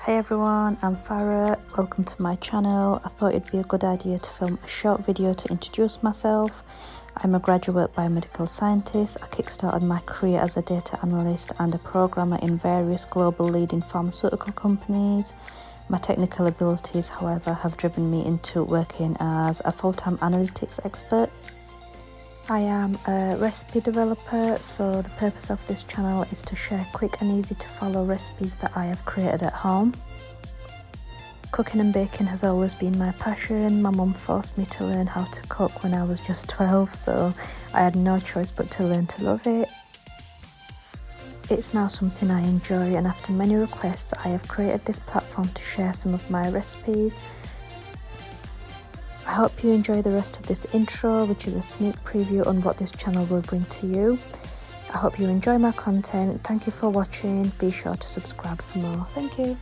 Hey everyone, I'm Pharrah. Welcome to my channel. I thought it'd be a good idea to film a short video to introduce myself. I'm a graduate biomedical scientist. I kickstarted my career as a data analyst and a programmer in various global leading pharmaceutical companies. My technical abilities, however, have driven me into working as a full-time analytics expert. I am a recipe developer, so the purpose of this channel is to share quick and easy to follow recipes that I have created at home. Cooking and baking has always been my passion. My mum forced me to learn how to cook when I was just 12, so I had no choice but to learn to love it. It's now something I enjoy, and after many requests I have created this platform to share some of my recipes. I hope you enjoy the rest of this intro, which is a sneak preview on what this channel will bring to you. I hope you enjoy my content. Thank you for watching. Be sure to subscribe for more. Thank you.